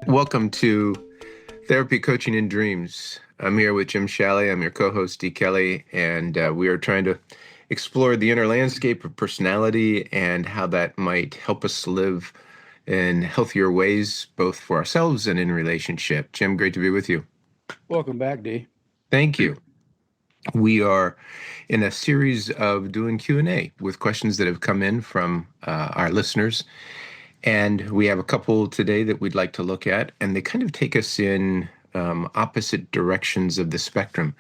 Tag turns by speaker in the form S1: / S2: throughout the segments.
S1: Welcome to Therapy, Coaching, and Dreams. I'm here with Jim Shalley. I'm your co-host, Dee Kelly, and we are trying to explore the inner landscape of personality and how that might help us live in healthier ways, both for ourselves and in relationship. Jim, great to be with you.
S2: Welcome back, Dee.
S1: Thank you. We are in a series of doing Q&A with questions that have come in from our listeners. And we have a couple today that we'd like to look at, and they kind of take us in opposite directions of the spectrum.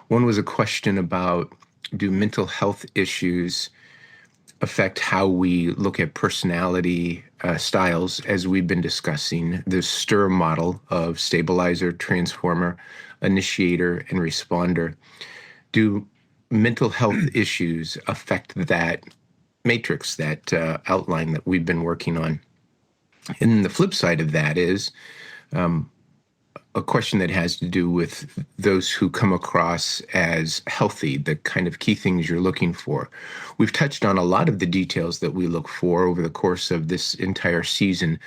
S1: One was a question about, do mental health issues affect how we look at personality styles, as we've been discussing, the STIR model of stabilizer, transformer, initiator, and responder. Do mental health issues affect that matrix, that outline that we've been working on? And the flip side of that is a question that has to do with those who come across as healthy, the kind of key things you're looking for. We've touched on a lot of the details that we look for over the course of this entire season,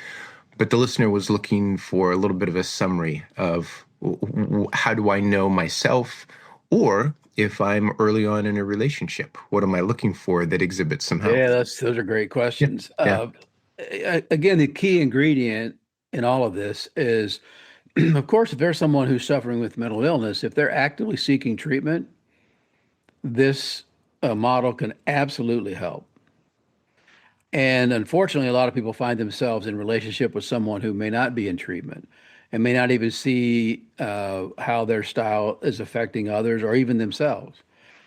S1: but the listener was looking for a little bit of a summary of how do I know myself, or if I'm early on in a relationship, what am I looking for that exhibits some health?
S2: Yeah, those are great questions.
S1: Yeah.
S2: Again, the key ingredient in all of this is, of course, if there's someone who's suffering with mental illness, if they're actively seeking treatment, this model can absolutely help. And unfortunately, a lot of people find themselves in relationship with someone who may not be in treatment and may not even see how their style is affecting others or even themselves.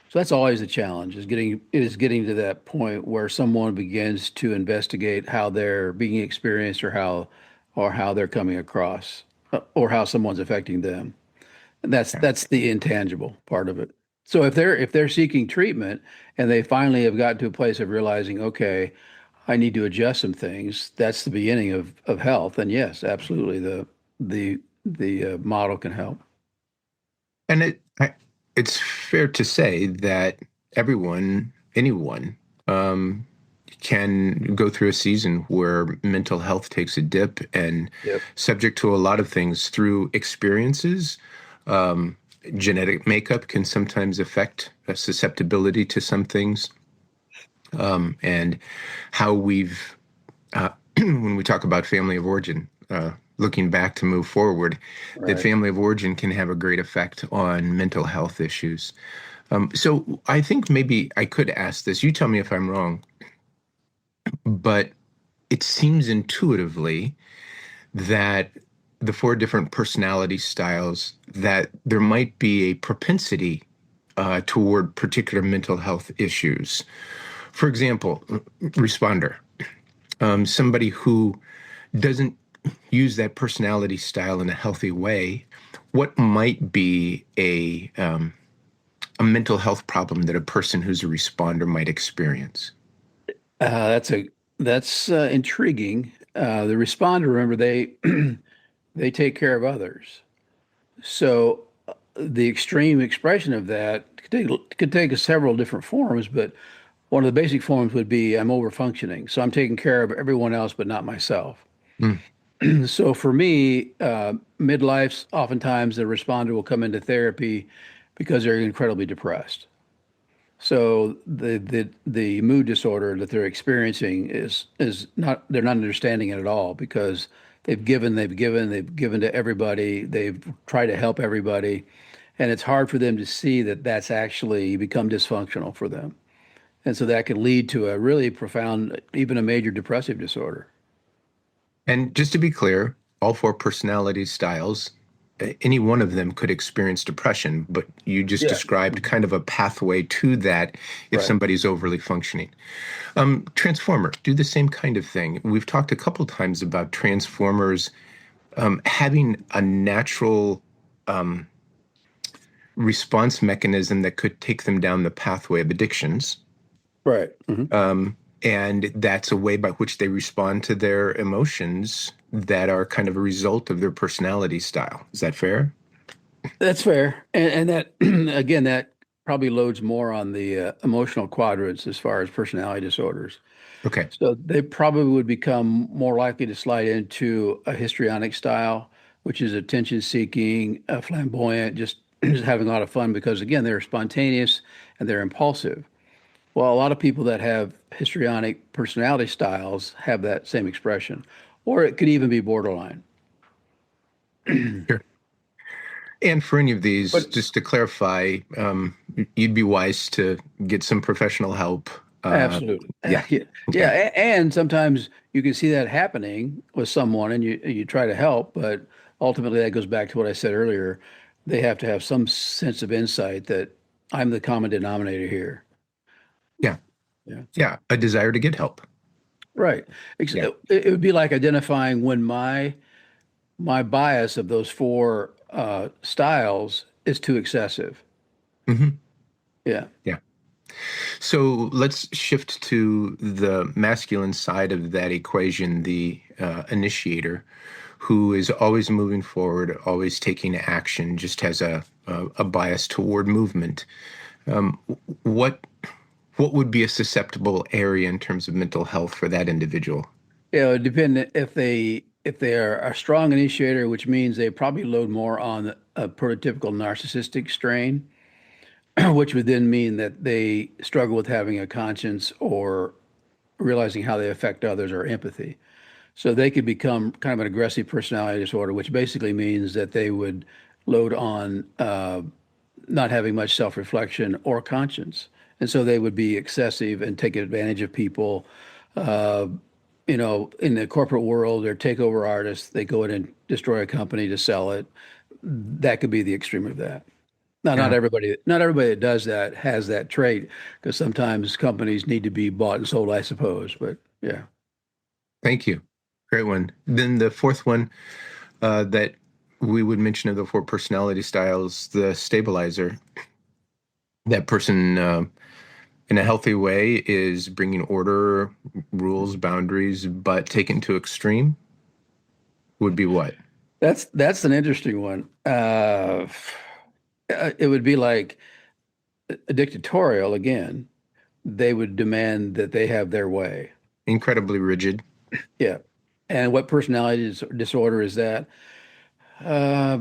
S2: So that's always the challenge, is getting to that point where someone begins to investigate how they're being experienced, or how they're coming across, or how someone's affecting them. And that's the intangible part of it. So if they're seeking treatment and they finally have gotten to a place of realizing, okay, I need to adjust some things, that's the beginning of health. And yes, absolutely, the model can help.
S1: And it's fair to say that anyone, can go through a season where mental health takes a dip, and
S2: Yep.
S1: subject to a lot of things through experiences. Genetic makeup can sometimes affect a susceptibility to some things. And how we've, when we talk about family of origin, looking back to move forward, that
S2: Right.
S1: family of origin can have a great effect on mental health issues. So I think maybe I could ask this. You tell me if I'm wrong, but it seems intuitively that the four different personality styles, that there might be a propensity toward particular mental health issues. For example, responder, somebody who doesn't use that personality style in a healthy way, what might be a mental health problem that a person who's a responder might experience?
S2: That's intriguing. The responder, remember, they take care of others. So the extreme expression of that could take several different forms, but one of the basic forms would be, I'm over functioning. So I'm taking care of everyone else, but not myself.
S1: Mm.
S2: So for me, midlife, oftentimes the responder will come into therapy because they're incredibly depressed. So the mood disorder that they're experiencing is not, they're not understanding it at all, because they've given to everybody, they've tried to help everybody, and it's hard for them to see that that's actually become dysfunctional for them. And so that can lead to a really profound, even a major depressive disorder.
S1: And just to be clear, all four personality styles, any one of them could experience depression, but you just
S2: Yeah.
S1: described kind of a pathway to that if
S2: Right.
S1: somebody's overly functioning. Transformer, do the same kind of thing. We've talked a couple times about transformers having a natural response mechanism that could take them down the pathway of addictions.
S2: Right. Mhm.
S1: And that's a way by which they respond to their emotions that are kind of a result of their personality style. Is that fair?
S2: That's fair. And that, again, that probably loads more on the emotional quadrants as far as personality disorders.
S1: Okay.
S2: So they probably would become more likely to slide into a histrionic style, which is attention seeking, flamboyant, just having a lot of fun because, again, they're spontaneous and they're impulsive. Well, a lot of people that have histrionic personality styles have that same expression, or it could even be borderline.
S1: Sure. And for any of these,
S2: But
S1: just to clarify, you'd be wise to get some professional help.
S2: absolutely.
S1: Yeah.
S2: Yeah. Yeah.
S1: Okay.
S2: And sometimes you can see that happening with someone and you try to help, but ultimately that goes back to what I said earlier. They have to have some sense of insight that I'm the common denominator here.
S1: Yeah.
S2: Yeah.
S1: Yeah. A desire to get help.
S2: Right.
S1: Yeah.
S2: It would be like identifying when my bias of those four styles is too excessive.
S1: Hmm.
S2: Yeah.
S1: Yeah. So let's shift to the masculine side of that equation, the initiator, who is always moving forward, always taking action, just has a bias toward movement. Um, what what would be a susceptible area in terms of mental health for that individual?
S2: Yeah, it would depend if they are a strong initiator, which means they probably load more on a prototypical narcissistic strain, which would then mean that they struggle with having a conscience or realizing how they affect others or empathy. So they could become kind of an aggressive personality disorder, which basically means that they would load on not having much self-reflection or conscience. And so they would be excessive and take advantage of people. Uh, in the corporate world, they're takeover artists. They go in and destroy a company to sell it. That could be the extreme of that. Now,
S1: Yeah,
S2: not everybody that does that has that trait, because sometimes companies need to be bought and sold, I suppose. But yeah.
S1: thank you. Great one. Then the fourth one that we would mention of the four personality styles, the stabilizer. That person, in a healthy way, is bringing order, rules, boundaries, but taken to extreme would be what?
S2: That's an interesting one. It would be like a dictatorial again. They would demand that they have their way.
S1: Incredibly rigid.
S2: Yeah. And what personality disorder is that? Uh,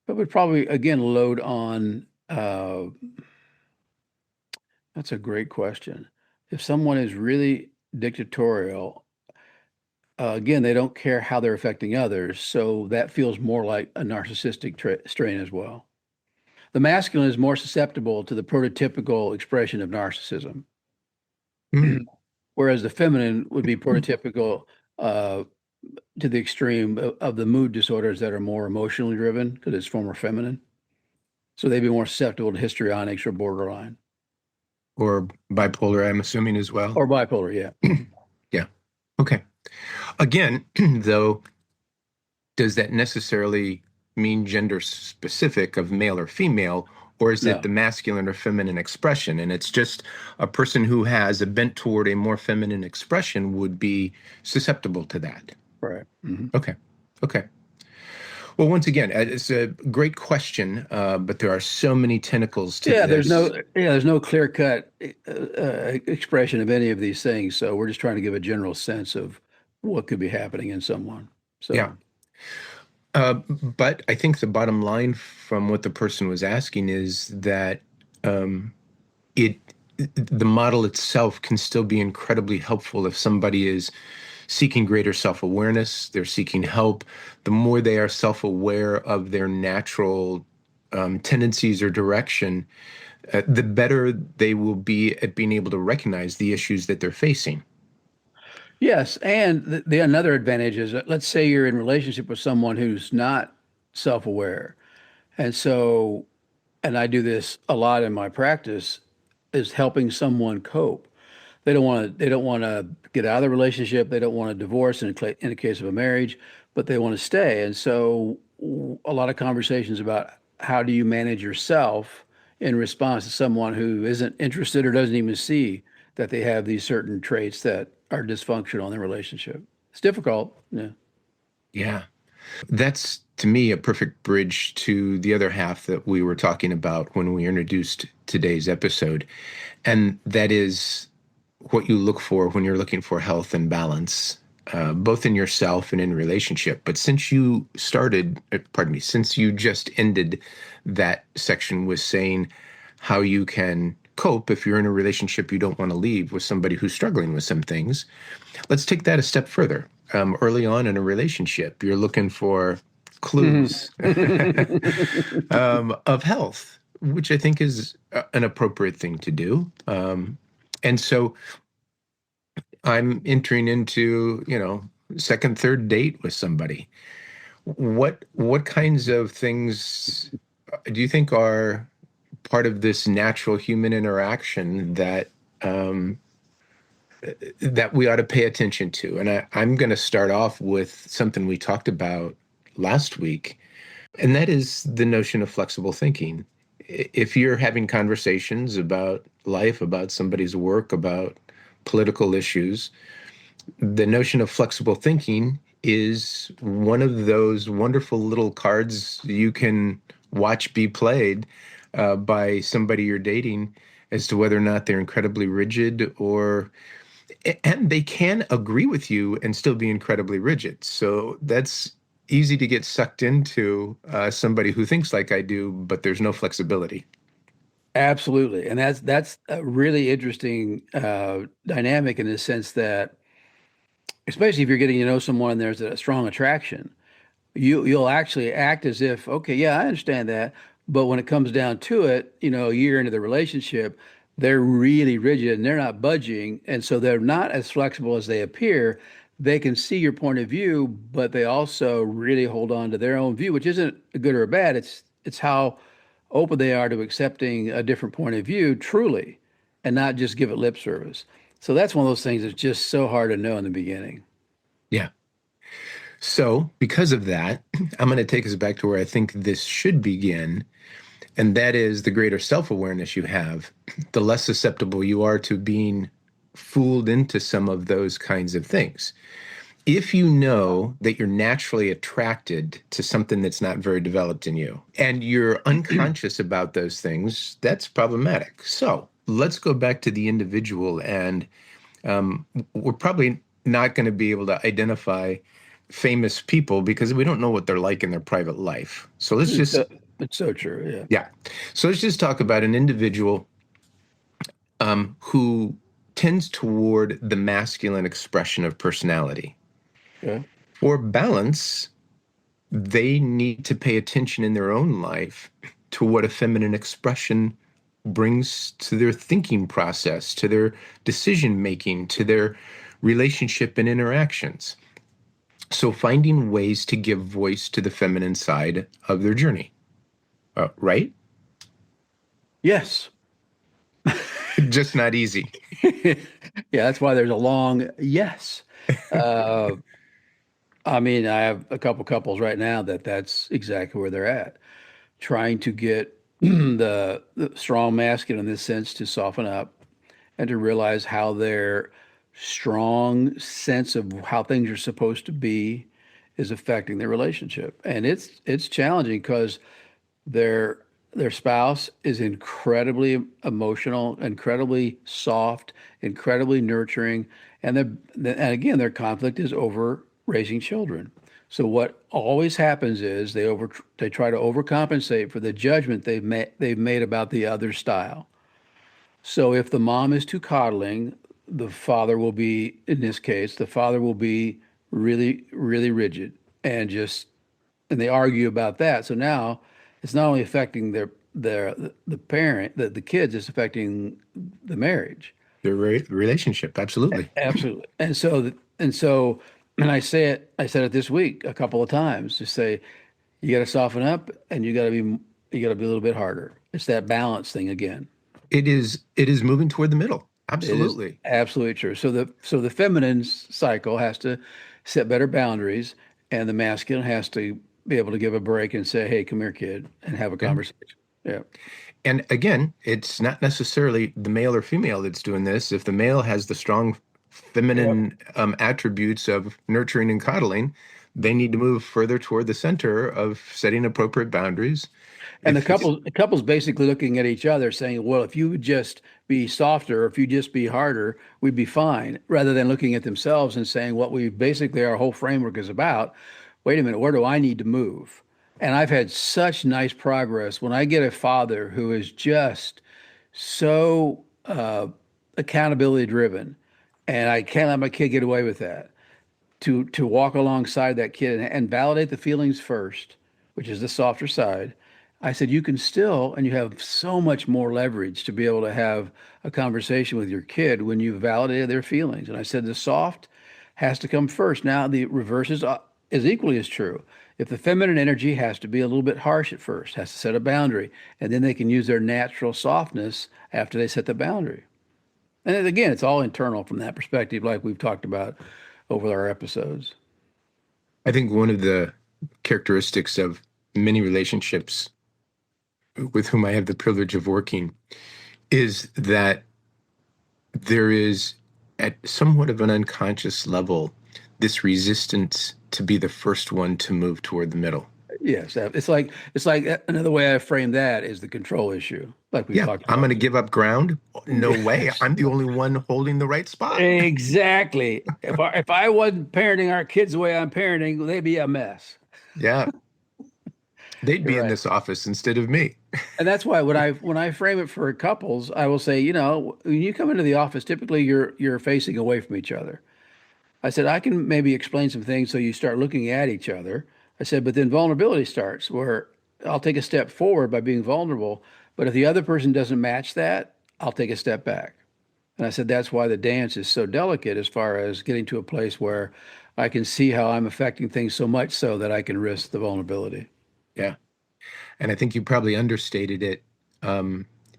S2: it would probably again load on. That's a great question. If someone is really dictatorial, again, they don't care how they're affecting others, so that feels more like a narcissistic strain as well. The masculine is more susceptible to the prototypical expression of narcissism,
S1: Mm.
S2: whereas the feminine would be prototypical uh, to the extreme of the mood disorders that are more emotionally driven because it's more feminine. So they'd be more susceptible to histrionics or borderline
S1: Or bipolar, I'm assuming as well.
S2: or bipolar. Yeah.
S1: Yeah. Okay. Again, though, does that necessarily mean gender specific of male or female, or is it
S2: No.
S1: the masculine or feminine expression? And it's just a person who has a bent toward a more feminine expression would be susceptible to that.
S2: Right. Hmm.
S1: Okay. Okay. Well, once again, it's a great question, but there are so many tentacles to
S2: Yeah,
S1: this.
S2: there's no clear cut expression of any of these things. So we're just trying to give a general sense of what could be happening in someone.
S1: Yeah.
S2: So
S1: But I think the bottom line from what the person was asking is that um, it the model itself can still be incredibly helpful if somebody is seeking greater self-awareness, they're seeking help. The more they are self-aware of their natural tendencies or direction, the better they will be at being able to recognize the issues that they're facing.
S2: yes, and the another advantage is that let's say you're in relationship with someone who's not self-aware, and so, and I do this a lot in my practice, is helping someone cope. They don't want to get out of the relationship. They don't want to divorce in the case of a marriage, but they want to stay. And so a lot of conversations about how do you manage yourself in response to someone who isn't interested or doesn't even see that they have these certain traits that are dysfunctional in their relationship. It's difficult. Yeah.
S1: Yeah. That's to me, a perfect bridge to the other half that we were talking about when we introduced today's episode. And that is what you look for when you're looking for health and balance, both in yourself and in relationship. But since you started, pardon me, since you just ended that section with saying how you can cope if you're in a relationship you don't want to leave with somebody who's struggling with some things, let's take that a step further. Early on in a relationship, you're looking for clues of health, which I think is an appropriate thing to do. And so I'm entering into, second, third date with somebody. What kinds of things do you think are part of this natural human interaction that we ought to pay attention to? And I'm going to start off with something we talked about last week, and that is the notion of flexible thinking. If you're having conversations about life, about somebody's work, about political issues, the notion of flexible thinking is one of those wonderful little cards you can watch be played by somebody you're dating as to whether or not they're incredibly rigid or and they can agree with you and still be incredibly rigid. So that's easy to get sucked into somebody who thinks like I do, but there's no flexibility.
S2: Absolutely. And that's a really interesting dynamic in the sense that, especially if you're getting to know someone, there's a strong attraction. You'll actually act as if, okay, yeah, I understand that. But when it comes down to it, a year into the relationship, they're really rigid and they're not budging. And so they're not as flexible as they appear. They can see your point of view, but they also really hold on to their own view, which isn't a good or a bad. It's how open they are to accepting a different point of view truly and not just give it lip service. So that's one of those things that's just so hard to know in the beginning.
S1: Yeah. So, because of that, I'm going to take us back to where I think this should begin, and that is the greater self awareness you have, the less susceptible you are to being fooled into some of those kinds of things. If you know that you're naturally attracted to something that's not very developed in you and you're unconscious about those things, that's problematic. So let's go back to the individual, and we're probably not going to be able to identify famous people because we don't know what they're like in their private life. So let's
S2: It's
S1: just,
S2: so, it's so true. Yeah.
S1: yeah. So let's just talk about an individual who tends toward the masculine expression of personality.
S2: Okay.
S1: For balance, they need to pay attention in their own life to what a feminine expression brings to their thinking process, to their decision making, to their relationship and interactions. So, finding ways to give voice to the feminine side of their journey, right?
S2: Yes.
S1: Just not easy.
S2: Yeah, that's why there's a long yes. Uh, I mean, I have a couple couples right now that's exactly where they're at, trying to get the strong masculine in this sense to soften up and to realize how their strong sense of how things are supposed to be is affecting their relationship. And it's challenging because their their spouse is incredibly emotional, incredibly soft, incredibly nurturing, and and again their conflict is over raising children. So what always happens is they try to overcompensate for the judgment they've made about the other style. So if the mom is too coddling, the father will be, in this case, the father will be really, really rigid and and they argue about that. So now it's not only affecting the parent, the kids, it's affecting the marriage.
S1: Their relationship, absolutely.
S2: Absolutely. And I said it this week a couple of times to say, you got to soften up and you got to be a little bit harder. It's that balance thing again.
S1: It is moving toward the middle.
S2: It is
S1: Absolutely.
S2: absolutely true. So the feminine cycle has to set better boundaries, and the masculine has to be able to give a break and say, "Hey, come here, kid," and have a
S1: Yeah.
S2: conversation. Yeah,
S1: And again, it's not necessarily the male or female that's doing this. If the male has the strong
S2: yeah,
S1: feminine attributes of nurturing and coddling, they need to move further toward the center of setting appropriate boundaries.
S2: And the
S1: If it's
S2: couple's basically looking at each other saying, well, if you would just be softer, or if you just be harder, we'd be fine, rather than looking at themselves and saying what we basically our whole framework is about. Wait a minute, where do I need to move? And I've had such nice progress when I get a father who is just so accountability driven, and I can't let my kid get away with that to walk alongside that kid and validate the feelings first, which is the softer side. I said, you can still, and you have so much more leverage to be able to have a conversation with your kid when you validated their feelings. And I said, the soft has to come first. Now, the reverse is equally as true. If the feminine energy has to be a little bit harsh at first, has to set a boundary, and then they can use their natural softness after they set the boundary. And then again, it's all internal from that perspective, like we've talked about over our episodes.
S1: I think one of the characteristics of many relationships with whom I have the privilege of working is that there is, at somewhat of an unconscious level, this resistance to be the first one to move toward the middle.
S2: Yes, it's like another way I frame that is the control issue, like we've
S1: Yeah,
S2: talked
S1: I'm going
S2: about.
S1: to give up ground. No way.
S2: Yes,
S1: I'm the only one holding the right spot.
S2: exactly. If I wasn't parenting our kids the way I'm parenting, they'd be a mess.
S1: Yeah, they'd
S2: You're
S1: be in
S2: right.
S1: this office instead of me.
S2: And that's why when I frame it for couples, I will say, when you come into the office, typically you're facing away from each other. I said, I can maybe explain some things so you start looking at each other. I said, but then vulnerability starts where I'll take a step forward by being vulnerable. But if the other person doesn't match that, I'll take a step back. And I said, that's why the dance is so delicate as far as getting to a place where I can see how I'm affecting things so much so that I can risk the vulnerability.
S1: Yeah. And I think you probably understated it.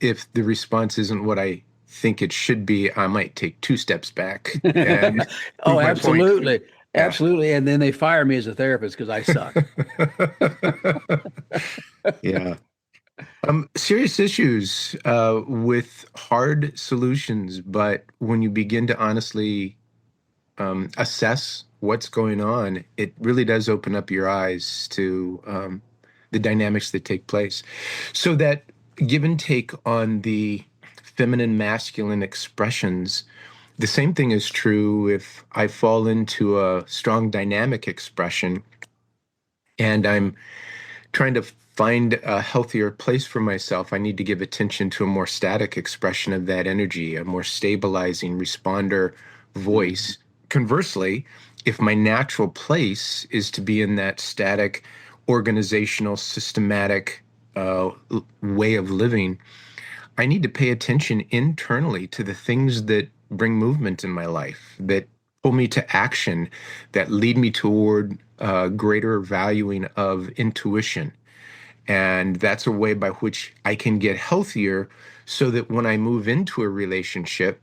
S1: If the response isn't what I think it should be, I might take two steps back and
S2: Oh,
S1: prove my point.
S2: absolutely.
S1: Yeah.
S2: Absolutely. And then they fire me as a therapist because I suck.
S1: Yeah. Serious issues with hard solutions, but when you begin to honestly assess what's going on, it really does open up your eyes to the dynamics that take place. So that give and take on the feminine, masculine expressions, the same thing is true if I fall into a strong dynamic expression and I'm trying to find a healthier place for myself. I need to give attention to a more static expression of that energy, a more stabilizing responder
S2: Mhm.
S1: voice. Conversely, if my natural place is to be in that static, organizational, systematic way of living, I need to pay attention internally to the things that bring movement in my life, that pull me to action, that lead me toward greater valuing of intuition. And that's a way by which I can get healthier so that when I move into a relationship,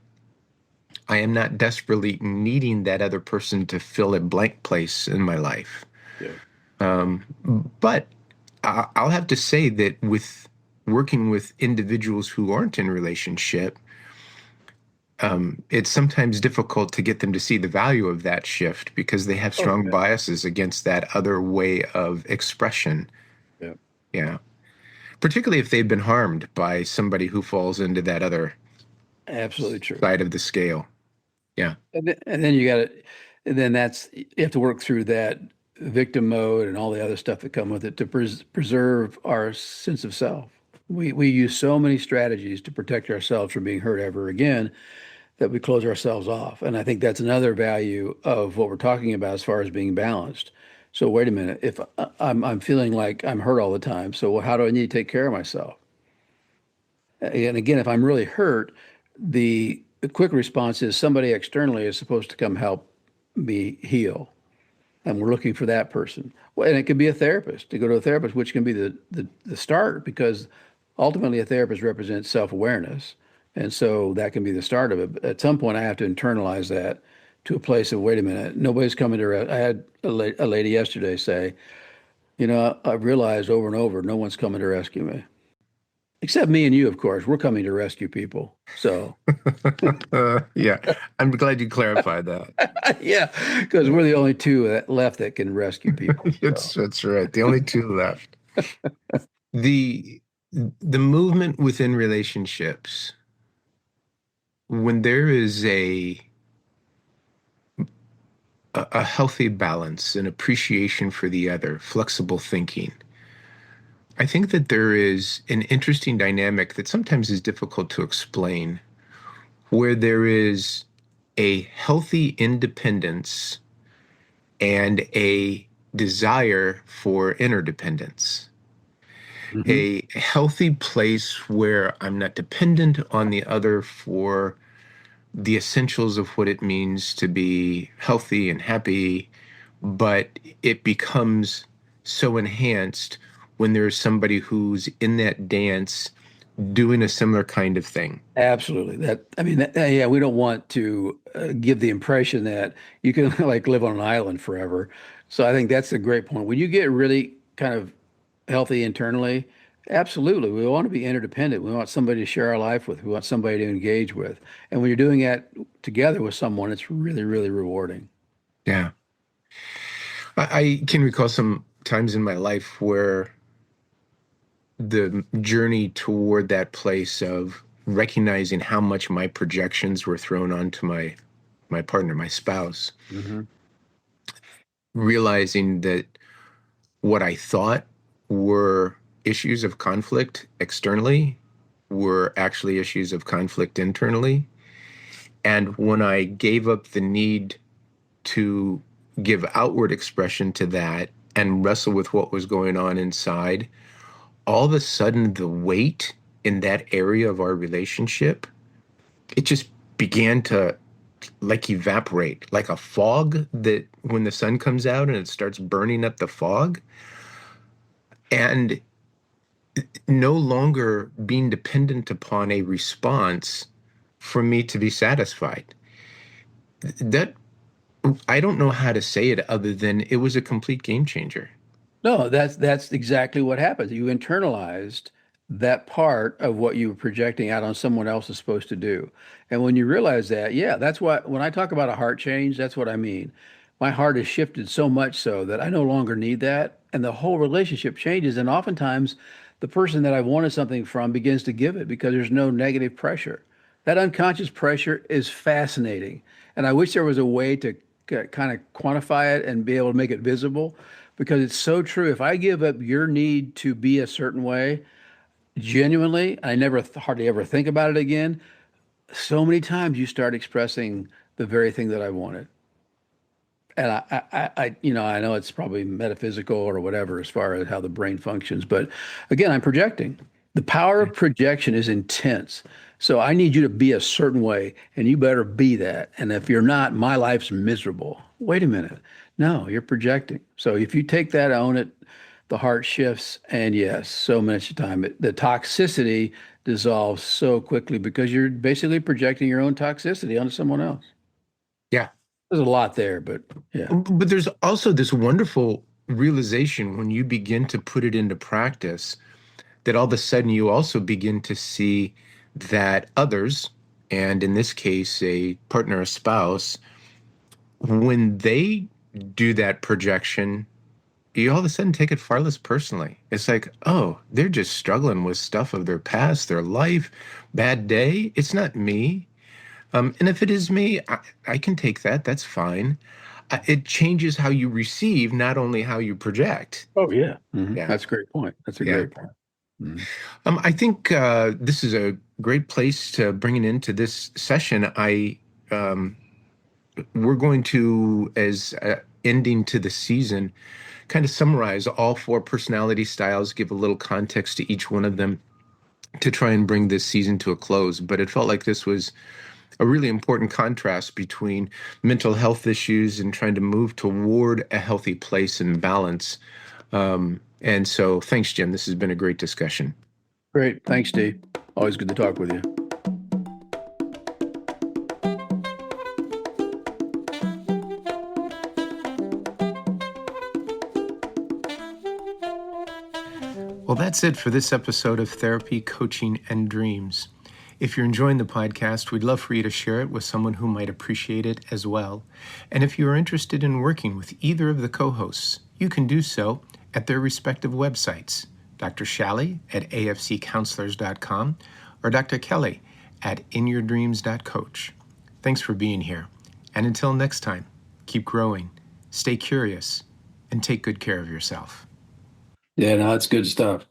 S1: I am not desperately needing that other person to fill a blank place in my life.
S2: Yeah.
S1: Um, but I'll have to say that with working with individuals who aren't in relationship, it's sometimes difficult to get them to see the value of that shift because they have
S2: Oh,
S1: strong
S2: yeah.
S1: biases against that other way of expression.
S2: Yeah.
S1: Yeah. Particularly if they've been harmed by somebody who falls into that other
S2: Absolutely true.
S1: side of the scale. Yeah.
S2: And then you got to, and then you have to work through that victim mode and all the other stuff that come with it to preserve our sense of self. We use so many strategies to protect ourselves from being hurt ever again that we close ourselves off. And I think that's another value of what we're talking about as far as being balanced. So wait a minute, if I'm feeling like I'm hurt all the time, so how do I need to take care of myself? And again, if I'm really hurt, the quick response is somebody externally is supposed to come help me heal. And we're looking for that person. Well, and it could be a therapist, to go to a therapist, which can be the start because ultimately a therapist represents self-awareness. And so that can be the start of it. But at some point, I have to internalize that to a place of, wait a minute, nobody's coming I had a lady yesterday say, I've realized over and over, no one's coming to rescue me. Except me and you, of course. We're coming to rescue people. So,
S1: Yeah, I'm glad you clarified that.
S2: yeah, because we're the only two left that can rescue people. So,
S1: That's right. The only two left. The the movement within relationships, when there is a healthy balance, an appreciation for the other, flexible thinking, I think that there is an interesting dynamic that sometimes is difficult to explain, where there is a healthy independence and a desire for interdependence,
S2: mhm.
S1: a healthy place where I'm not dependent on the other for the essentials of what it means to be healthy and happy, but it becomes so enhanced when there's somebody who's in that dance doing a similar kind of thing.
S2: Absolutely. I mean, yeah, we don't want to give the impression that you can like live on an island forever. So I think that's a great point. When you get really kind of healthy internally, absolutely. We want to be interdependent. We want somebody to share our life with. We want somebody to engage with. And when you're doing that together with someone, it's really, really rewarding.
S1: Yeah. I can recall some times in my life where the journey toward that place of recognizing how much my projections were thrown onto my partner, my spouse,
S2: Hmm.
S1: realizing that what I thought were issues of conflict externally were actually issues of conflict internally. And when I gave up the need to give outward expression to that and wrestle with what was going on inside, all of a sudden the weight in that area of our relationship, it just began to like evaporate, like a fog that when the sun comes out and it starts burning up the fog, and no longer being dependent upon a response for me to be satisfied. That I don't know how to say it other than it was a complete game changer.
S2: No, that's exactly what happens. You internalized that part of what you were projecting out on someone else is supposed to do. And when you realize that, yeah, that's what when I talk about a heart change, that's what I mean. My heart has shifted so much so that I no longer need that, and the whole relationship changes. And oftentimes, the person that I wanted something from begins to give it because there's no negative pressure. That unconscious pressure is fascinating, and I wish there was a way to kind of quantify it and be able to make it visible because it's so true. If I give up your need to be a certain way, genuinely, I never hardly ever think about it again. So many times you start expressing the very thing that I wanted. And I know it's probably metaphysical or whatever as far as how the brain functions, but again, I'm projecting. The power of projection is intense. So I need you to be a certain way, and you better be that. And if you're not, my life's miserable. Wait a minute. No, you're projecting. So if you take that, own it, the heart shifts, and yes, so much time, the toxicity dissolves so quickly because you're basically projecting your own toxicity onto someone else.
S1: Yeah.
S2: There's a lot there, but yeah.
S1: But there's also this wonderful realization when you begin to put it into practice that all of a sudden you also begin to see that others, and in this case, a partner, a spouse, when they do that projection, you all of a sudden take it far less personally. It's like, oh, they're just struggling with stuff of their past, their life, bad day. It's not me. And if it is me, I can take that. That's fine. It changes how you receive, not only how you project.
S2: Oh yeah.
S1: Yeah,
S2: That's a great point. That's a
S1: yeah.
S2: great point. Mhm.
S1: I think this is a great place to bring it into this session. Um, we're going to, as ending to the season, kind of summarize all four personality styles, give a little context to each one of them to try and bring this season to a close. But it felt like this was a really important contrast between mental health issues and trying to move toward a healthy place and balance. And so, thanks, Jim. This has been a great discussion.
S2: Great. Thanks, Steve. Always good to talk with you.
S1: Well, that's it for this episode of Therapy, Coaching, and Dreams. If you're enjoying the podcast, we'd love for you to share it with someone who might appreciate it as well. And if you are interested in working with either of the co hosts, you can do so at their respective websites, Dr. Shalley at afccounselors.com or Dr. Kelly at inyourdreams.coach. Thanks for being here. And until next time, keep growing, stay curious, and take good care of yourself.
S2: Yeah, no, that's good stuff.